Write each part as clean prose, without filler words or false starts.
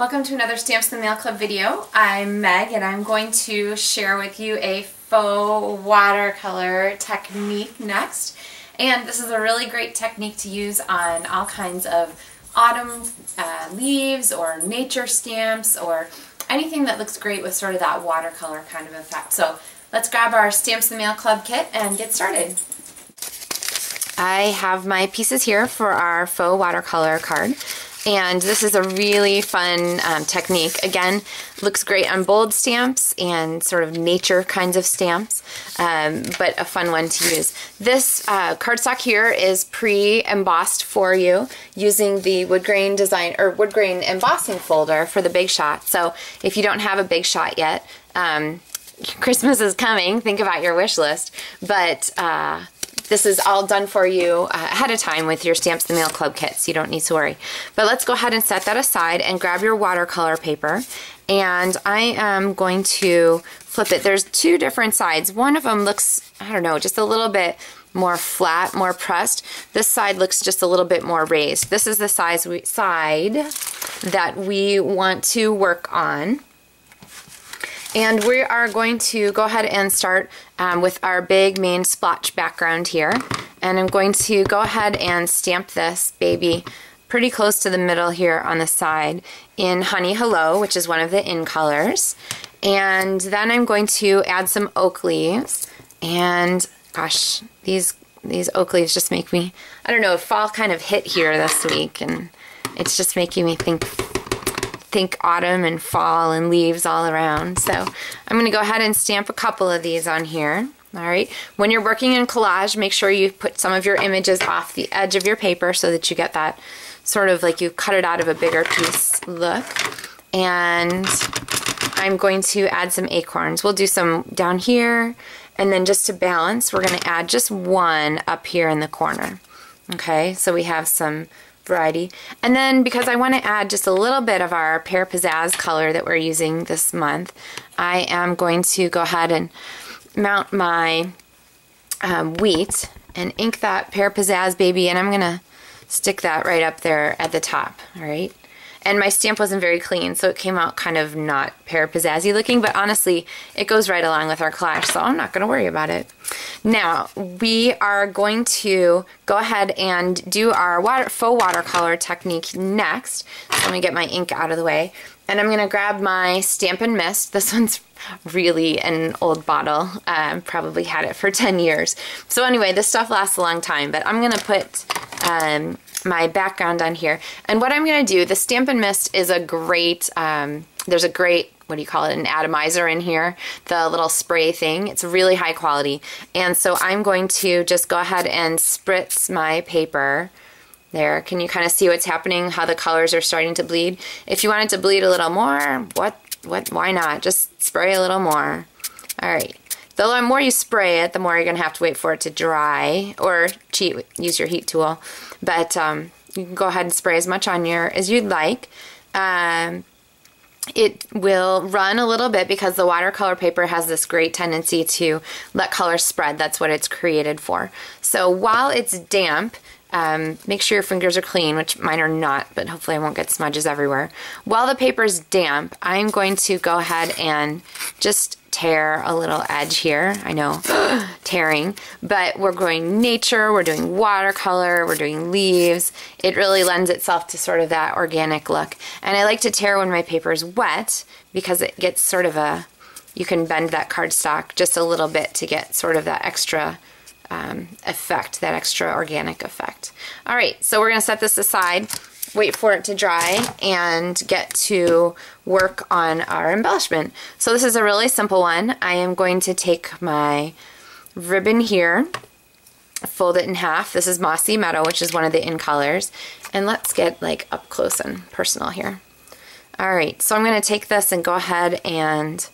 Welcome to another Stamps in the Mail Club video. I'm Meg and I'm going to share with you a faux watercolor technique next. And this is a really great technique to use on all kinds of autumn leaves or nature stamps or anything that looks great with sort of that watercolor kind of effect. So let's grab our Stamps in the Mail Club kit and get started. I have my pieces here for our faux watercolor card. And this is a really fun technique. Again, looks great on bold stamps and sort of nature kinds of stamps, but a fun one to use. This cardstock here is pre-embossed for you using the wood grain design or wood grain embossing folder for the Big Shot. So if you don't have a Big Shot yet, Christmas is coming. Think about your wish list, but this is all done for you ahead of time with your Stamps in the Mail Club kit, so you don't need to worry. But let's go ahead and set that aside and grab your watercolor paper. And I am going to flip it. There's two different sides. One of them looks, I don't know, just a little bit more flat, more pressed. This side looks just a little bit more raised. This is the side that we want to work on. And we are going to go ahead and start with our big main splotch background here. And I'm going to go ahead and stamp this baby pretty close to the middle here on the side in Honey Hello, which is one of the in colors. And then I'm going to add some oak leaves. And gosh, these oak leaves just make me, I don't know, fall kind of hit here this week. And it's just making me think autumn and fall and leaves all around. So I'm going to go ahead and stamp a couple of these on here. All right. When you're working in collage, make sure you put some of your images off the edge of your paper so that you get that sort of like you cut it out of a bigger piece look. And I'm going to add some acorns. We'll do some down here, and then just to balance, we're going to add just one up here in the corner. Okay, so we have some variety. And then because I want to add just a little bit of our Pear Pizzazz color that we're using this month, I am going to go ahead and mount my wheat and ink that Pear Pizzazz baby, and I'm going to stick that right up there at the top. All right. And my stamp wasn't very clean, so it came out kind of not Pear Pizzazzy looking, but honestly, it goes right along with our collage, so I'm not going to worry about it. Now, we are going to go ahead and do our faux watercolor technique next. So let me get my ink out of the way. And I'm going to grab my Stampin' Mist. This one's really an old bottle. Probably had it for 10 years. So anyway, this stuff lasts a long time, but I'm going to put my background on here. And what I'm going to do, the Stampin' Mist is a great, there's a great, what do you call it, an atomizer in here, the little spray thing. It's really high quality. And so I'm going to just go ahead and spritz my paper there. Can you kind of see what's happening, how the colors are starting to bleed? If you want it to bleed a little more, why not? Just spray a little more. All right. The more you spray it, the more you're going to have to wait for it to dry, or use your heat tool. But you can go ahead and spray as much on as you'd like. It will run a little bit because the watercolor paper has this great tendency to let color spread. That's what it's created for. So while it's damp, make sure your fingers are clean, which mine are not, but hopefully I won't get smudges everywhere. While the paper's damp, I'm going to go ahead and just tear a little edge here. I know, tearing, but we're going nature, we're doing watercolor, we're doing leaves. It really lends itself to sort of that organic look. And I like to tear when my paper is wet because it gets sort of you can bend that cardstock just a little bit to get sort of that extra effect, that extra organic effect. All right, so we're going to set this aside, wait for it to dry, and get to work on our embellishment. So this is a really simple one. I am going to take my ribbon here, fold it in half. This is Mossy Meadow, which is one of the in colors. And let's get like up close and personal here. All right, so I'm going to take this and go ahead and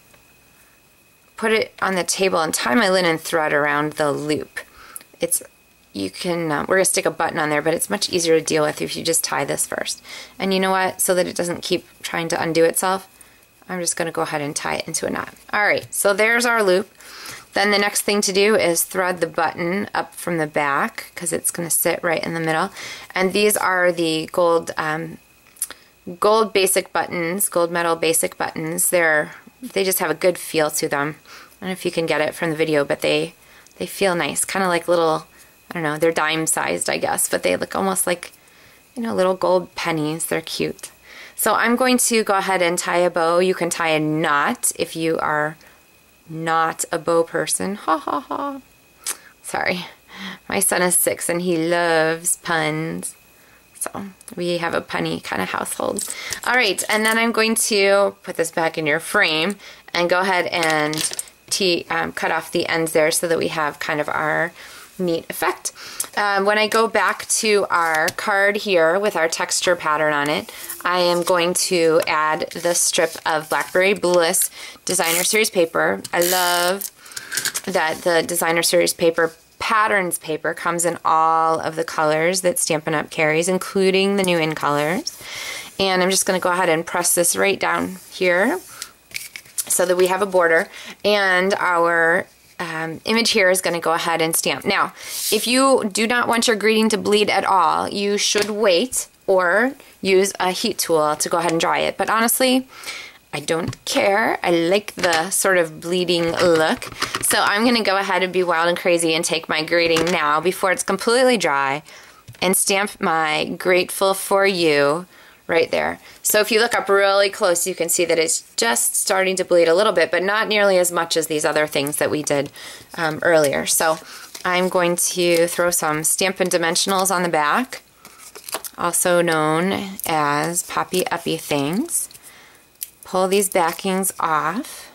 put it on the table and tie my linen thread around the loop. We're going to stick a button on there, but it's much easier to deal with if you just tie this first. And you know what? So that it doesn't keep trying to undo itself, I'm just going to go ahead and tie it into a knot. All right, so there's our loop. Then the next thing to do is thread the button up from the back because it's going to sit right in the middle. And these are the gold gold basic buttons, gold metal basic buttons. They just have a good feel to them. I don't know if you can get it from the video, but they feel nice. Kind of like little, I don't know, they're dime sized, I guess, but they look almost like, you know, little gold pennies. They're cute. So I'm going to go ahead and tie a bow. You can tie a knot if you are not a bow person. Ha ha ha. Sorry. My son is 6 and he loves puns. So we have a punny kind of household. All right, and then I'm going to put this back in your frame and go ahead and cut off the ends there so that we have kind of our neat effect. When I go back to our card here with our texture pattern on it, I am going to add the strip of Blackberry Bliss Designer Series paper. I love that the Designer Series paper patterns paper comes in all of the colors that Stampin' Up! Carries, including the new in colors. And I'm just going to go ahead and press this right down here so that we have a border, and our image here is going to go ahead and stamp. Now, if you do not want your greeting to bleed at all, you should wait or use a heat tool to go ahead and dry it. But honestly, I don't care. I like the sort of bleeding look. So I'm going to go ahead and be wild and crazy and take my greeting now before it's completely dry and stamp my grateful for you right there. So if you look up really close, you can see that it's just starting to bleed a little bit, but not nearly as much as these other things that we did earlier. So I'm going to throw some Stampin' Dimensionals on the back, also known as Poppy Uppy things. Pull these backings off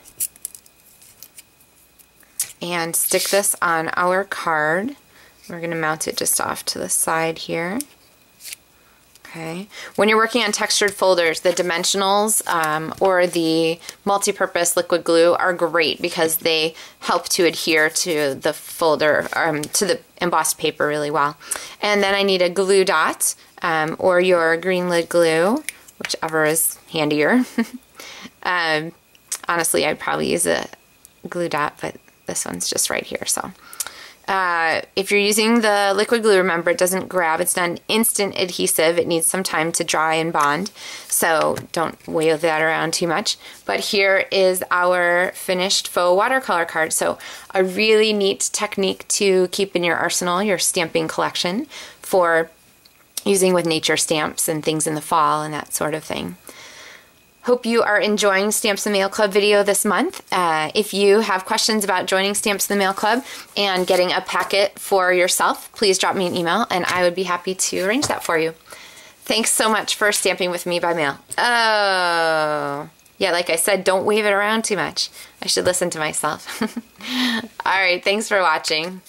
and stick this on our card. We're going to mount it just off to the side here. Okay. When you're working on textured folders, the dimensionals or the multi-purpose liquid glue are great because they help to adhere to the folder, to the embossed paper really well. And then I need a glue dot or your green lid glue, whichever is handier. Honestly, I'd probably use a glue dot, but this one's just right here. So if you're using the liquid glue, remember it doesn't grab. It's not an instant adhesive. It needs some time to dry and bond. So don't wave that around too much. But here is our finished faux watercolor card. So a really neat technique to keep in your arsenal, your stamping collection, for using with nature stamps and things in the fall and that sort of thing. Hope you are enjoying Stamps in the Mail Club video this month. If you have questions about joining Stamps in the Mail Club and getting a packet for yourself, please drop me an email and I would be happy to arrange that for you. Thanks so much for stamping with me by mail. Oh, yeah, like I said, don't wave it around too much. I should listen to myself. All right, thanks for watching.